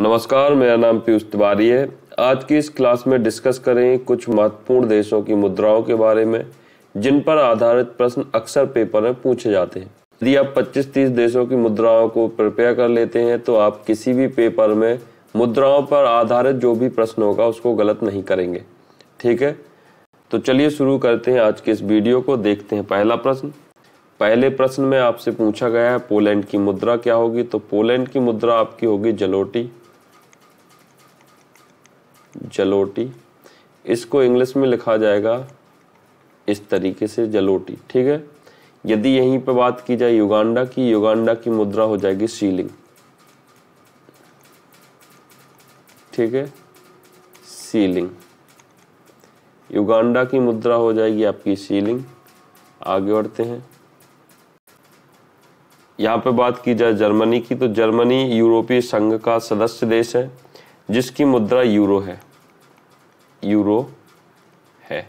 नमस्कार, मेरा नाम पीयूष तिवारी है। आज की इस क्लास में डिस्कस करें कुछ महत्वपूर्ण देशों की मुद्राओं के बारे में जिन पर आधारित प्रश्न अक्सर पेपर में पूछे जाते हैं। यदि आप 25-30 देशों की मुद्राओं को प्रिपेयर कर लेते हैं तो आप किसी भी पेपर में मुद्राओं पर आधारित जो भी प्रश्न होगा उसको गलत नहीं करेंगे। ठीक है, तो चलिए शुरू करते हैं आज के इस वीडियो को। देखते हैं पहला प्रश्न। पहले प्रश्न में आपसे पूछा गया है पोलैंड की मुद्रा क्या होगी। तो पोलैंड की मुद्रा आपकी होगी जलोटी। जलोटी, इसको इंग्लिश में लिखा जाएगा इस तरीके से, जलोटी। ठीक है। यदि यहीं पे बात की जाए युगांडा की मुद्रा हो जाएगी शीलिंग। ठीक है, शीलिंग, युगांडा की मुद्रा हो जाएगी आपकी शीलिंग। आगे बढ़ते हैं। यहाँ पे बात की जाए जर्मनी की, तो जर्मनी यूरोपीय संघ का सदस्य देश है जिसकी मुद्रा यूरो है। यूरो है,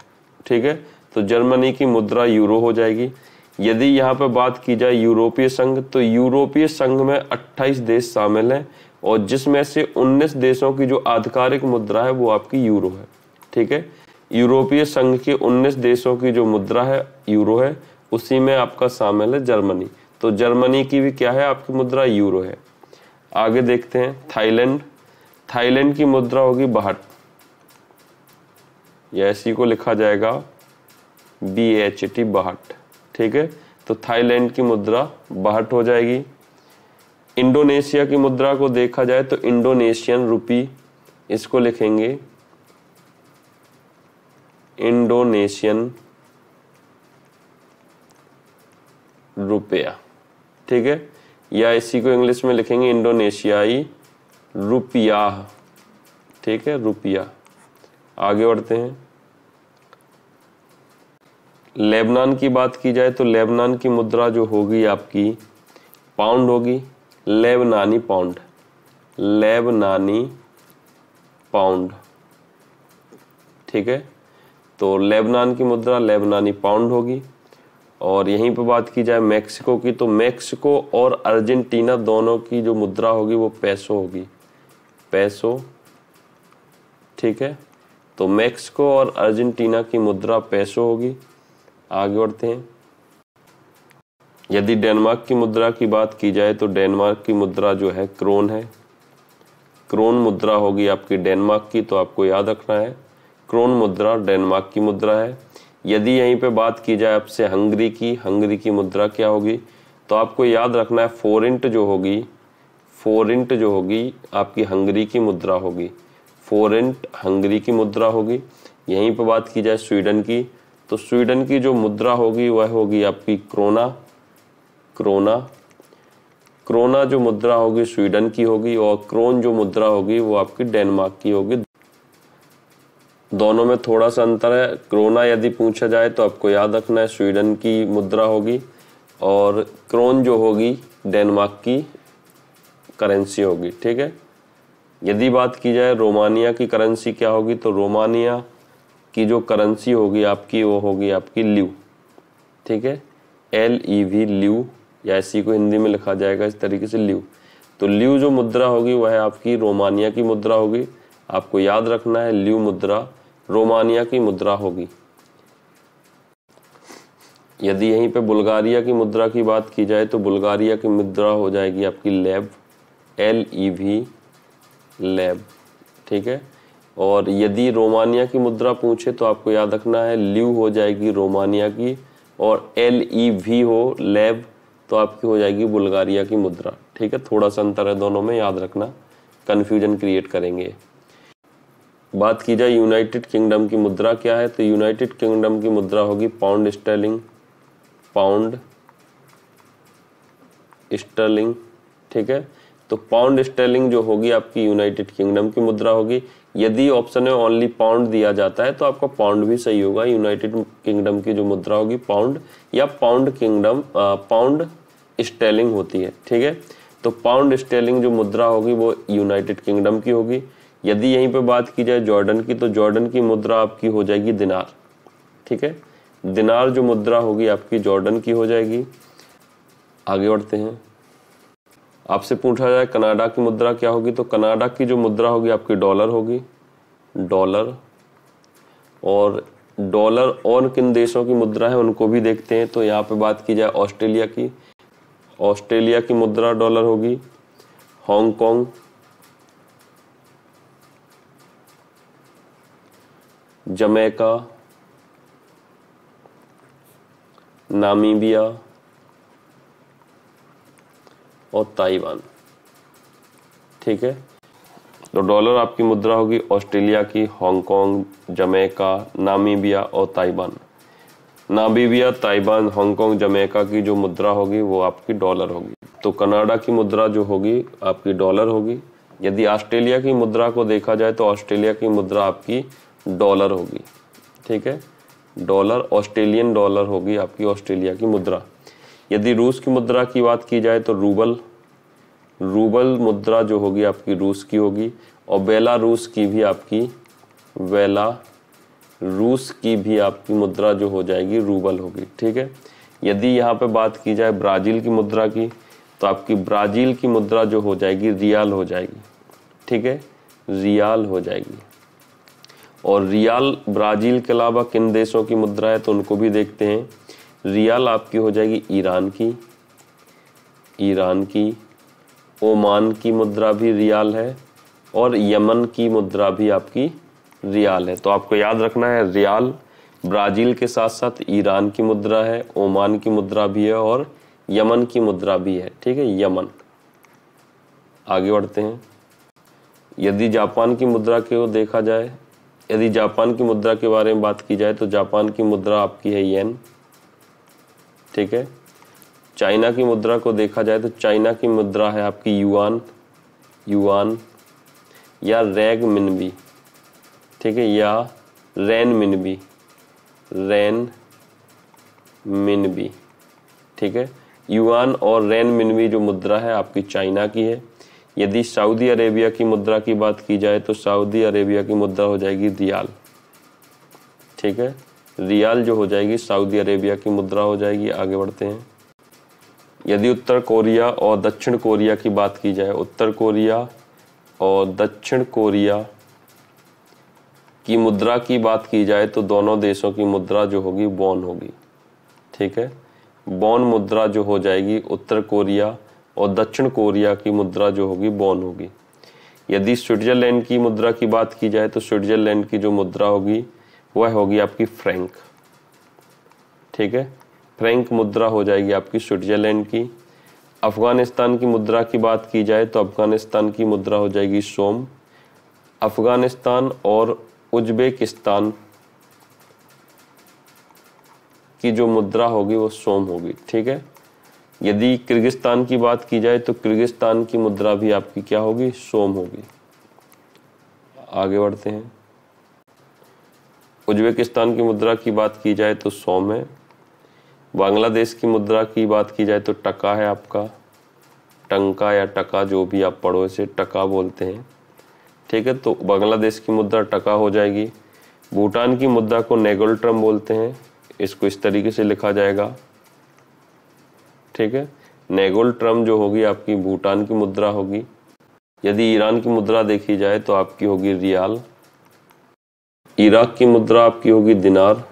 ठीक है। तो जर्मनी की मुद्रा यूरो हो जाएगी। यदि यहाँ पे बात की जाए यूरोपीय संघ, तो यूरोपीय संघ में 28 देश शामिल हैं और जिसमें से 19 देशों की जो आधिकारिक मुद्रा है वो आपकी यूरो है। ठीक है, यूरोपीय संघ के 19 देशों की जो मुद्रा है यूरो है, उसी में आपका शामिल है जर्मनी। तो जर्मनी की भी क्या है, आपकी मुद्रा यूरो है। आगे देखते हैं थाईलैंड। थाईलैंड की मुद्रा होगी बाहट, या इसी को लिखा जाएगा BHT, बाहट। ठीक है, तो थाईलैंड की मुद्रा बाहट हो जाएगी। इंडोनेशिया की मुद्रा को देखा जाए तो इंडोनेशियन रुपी, इसको लिखेंगे इंडोनेशियन रुपया। ठीक है, या इसी को इंग्लिश में लिखेंगे इंडोनेशियाई रुपया। ठीक है, रुपया। आगे बढ़ते हैं। लेबनान की बात की जाए तो लेबनान की मुद्रा जो होगी आपकी पाउंड होगी, लेबनानी पाउंड। लेबनानी पाउंड, ठीक है। तो लेबनान की मुद्रा लेबनानी पाउंड होगी। और यहीं पे बात की जाए मैक्सिको की, तो मैक्सिको और अर्जेंटीना दोनों की जो मुद्रा होगी वो पेसो होगी, पेसो। ठीक है, तो मैक्सिको और अर्जेंटीना की मुद्रा पेसो होगी। आगे बढ़ते हैं। यदि डेनमार्क की मुद्रा की बात की जाए तो डेनमार्क की मुद्रा जो है क्रोन है। क्रोन मुद्रा होगी आपकी डेनमार्क की, तो आपको याद रखना है क्रोन मुद्रा डेनमार्क की मुद्रा है। यदि यहीं पे बात की जाए आपसे हंगरी की मुद्रा क्या होगी, तो आपको याद रखना है फोरिंट जो होगी, फोरिंट जो होगी आपकी हंगरी की मुद्रा होगी। फोरिंट हंगरी की मुद्रा होगी। यहीं पे बात की जाए स्वीडन की, तो स्वीडन की जो मुद्रा होगी वह होगी आपकी क्रोना। क्रोना, क्रोना जो मुद्रा होगी स्वीडन की होगी और क्रोन जो मुद्रा होगी वो आपकी डेनमार्क की होगी। दोनों में थोड़ा सा अंतर है। क्रोना यदि पूछा जाए तो आपको याद रखना है स्वीडन की मुद्रा होगी और क्रोन जो होगी डेनमार्क की करेंसी होगी। ठीक है, यदि बात की जाए रोमानिया की करेंसी क्या होगी, तो रोमानिया की जो करेंसी होगी आपकी वो होगी आपकी ल्यू। ठीक है, LEV, ल्यू, या इसी को हिंदी में लिखा जाएगा इस तरीके से ल्यू। तो ल्यू जो मुद्रा होगी वह आपकी रोमानिया की मुद्रा होगी। आपको याद रखना है ल्यू मुद्रा रोमानिया की मुद्रा होगी। यदि यहीं पे बुल्गारिया की मुद्रा की बात की जाए तो बुल्गारिया की मुद्रा हो जाएगी आपकी लेब, LEV, लेब। ठीक है, और यदि रोमानिया की मुद्रा पूछे तो आपको याद रखना है ल्यू हो जाएगी रोमानिया की और LEV हो लेब, तो आपकी हो जाएगी बुल्गारिया की मुद्रा। ठीक है, थोड़ा सा अंतर है दोनों में, याद रखना, कंफ्यूजन क्रिएट करेंगे। बात की जाए यूनाइटेड किंगडम की मुद्रा क्या है, तो यूनाइटेड किंगडम की मुद्रा होगी पाउंड स्टर्लिंग, पाउंड स्टर्लिंग। ठीक है, तो पाउंड स्टर्लिंग जो होगी आपकी यूनाइटेड किंगडम की मुद्रा होगी। यदि ऑप्शन में ओनली पाउंड दिया जाता है तो आपका पाउंड भी सही होगा। यूनाइटेड किंगडम की जो मुद्रा होगी पाउंड या पाउंड स्टर्लिंग होती है। ठीक है, तो पाउंड स्टर्लिंग जो मुद्रा होगी वो यूनाइटेड किंगडम की होगी। यदि यहीं पे बात की जाए जॉर्डन की, तो जॉर्डन की मुद्रा आपकी हो जाएगी दिनार। ठीक है, दिनार जो मुद्रा होगी आपकी जॉर्डन की हो जाएगी। आगे बढ़ते हैं। आपसे पूछा जाए कनाडा की मुद्रा क्या होगी, तो कनाडा की जो मुद्रा होगी आपकी डॉलर होगी, डॉलर। और डॉलर और किन देशों की मुद्रा है उनको भी देखते हैं। तो यहाँ पे बात की जाए ऑस्ट्रेलिया की, ऑस्ट्रेलिया की मुद्रा डॉलर होगी। हांगकांग, जमैका, नामीबिया और ताइवान। ठीक है, तो डॉलर आपकी मुद्रा होगी ऑस्ट्रेलिया की, हांगकांग, जमैका, नामीबिया और Taiwan. Namibia, Taiwan, Hong Kong, Jamaica की जो मुद्रा होगी वो आपकी डॉलर होगी। तो कनाडा की मुद्रा जो होगी आपकी डॉलर होगी। यदि ऑस्ट्रेलिया की मुद्रा को देखा जाए तो ऑस्ट्रेलिया की मुद्रा आपकी डॉलर होगी। ठीक है, डॉलर, ऑस्ट्रेलियन डॉलर होगी आपकी ऑस्ट्रेलिया की मुद्रा। यदि रूस की मुद्रा की बात की जाए तो रूबल, रूबल मुद्रा जो होगी आपकी रूस की होगी। और बेलारूस की भी आपकी, बेलारूस की भी आपकी मुद्रा जो हो जाएगी रूबल होगी। ठीक है, यदि यहाँ पे बात की जाए ब्राज़ील की मुद्रा की तो आपकी ब्राज़ील की मुद्रा जो हो जाएगी रियाल हो जाएगी। ठीक है, रियाल हो जाएगी। और रियाल ब्राज़ील के अलावा किन देशों की मुद्रा है तो उनको भी देखते हैं। रियाल आपकी हो जाएगी ईरान की, ईरान की। ओमान की मुद्रा भी रियाल है और यमन की मुद्रा भी आपकी रियाल है। तो आपको याद रखना है रियाल ब्राज़ील के साथ साथ ईरान की मुद्रा है, ओमान की मुद्रा भी है और यमन की मुद्रा भी है। ठीक है, यमन। आगे बढ़ते हैं। यदि जापान की मुद्रा को देखा जाए, यदि जापान की मुद्रा के बारे में बात की जाए तो जापान की मुद्रा आपकी है येन। ठीक है, चाइना की मुद्रा को देखा जाए तो चाइना की मुद्रा है आपकी युआन, युआन या रैग मिनबी। ठीक है, या रेन मिनबी, रेन मिनबी। ठीक है, युआन और रेन मिनबी जो मुद्रा है आपकी चाइना की है। यदि सऊदी अरेबिया की मुद्रा की बात की जाए तो सऊदी अरेबिया की मुद्रा हो जाएगी रियाल। ठीक है, रियाल जो हो जाएगी सऊदी अरेबिया की मुद्रा हो जाएगी। आगे बढ़ते हैं। यदि उत्तर कोरिया और दक्षिण कोरिया की बात की जाए, उत्तर कोरिया और दक्षिण कोरिया की मुद्रा की बात की जाए तो दोनों देशों की मुद्रा जो होगी वॉन होगी। ठीक है, वॉन मुद्रा जो हो जाएगी उत्तर कोरिया और दक्षिण कोरिया की मुद्रा जो होगी वॉन होगी। यदि स्विट्जरलैंड की मुद्रा की बात की जाए तो स्विट्जरलैंड की जो मुद्रा होगी वह होगी आपकी फ्रैंक। ठीक है, फ्रैंक मुद्रा हो जाएगी आपकी स्विट्जरलैंड की। अफगानिस्तान की मुद्रा की बात की जाए तो अफगानिस्तान की मुद्रा हो जाएगी सोम। अफगानिस्तान और उज्बेकिस्तान की जो मुद्रा होगी वो सोम होगी। ठीक है, यदि किर्गिस्तान की बात की जाए तो किर्गिस्तान की मुद्रा भी आपकी क्या होगी, सोम होगी। आगे बढ़ते हैं। उज्बेकिस्तान की मुद्रा की बात की जाए तो सोम है। बांग्लादेश की मुद्रा की बात की जाए तो टका है आपका, टंका या टका जो भी आप पढ़ो इसे टका बोलते हैं। ठीक है, तो बांग्लादेश की मुद्रा टका हो जाएगी। भूटान की मुद्रा को नेगोल ट्रम बोलते हैं, इसको इस तरीके से लिखा जाएगा। ठीक है, नेगोल ट्रम जो होगी आपकी भूटान की मुद्रा होगी। यदि ईरान की मुद्रा देखी जाए तो आपकी होगी रियाल। इराक की मुद्रा आपकी होगी दिनार।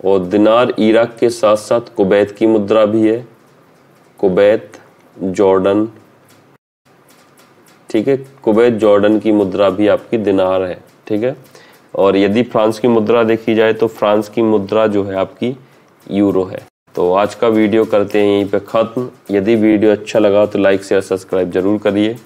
और दिनार इराक के साथ साथ कुवैत की मुद्रा भी है, कुवैत, जॉर्डन। ठीक है, कुवैत जॉर्डन की मुद्रा भी आपकी दिनार है। ठीक है, और यदि फ्रांस की मुद्रा देखी जाए तो फ्रांस की मुद्रा जो है आपकी यूरो है। तो आज का वीडियो करते हैं यहीं पे ख़त्म। यदि वीडियो अच्छा लगा तो लाइक शेयर सब्सक्राइब जरूर करिए।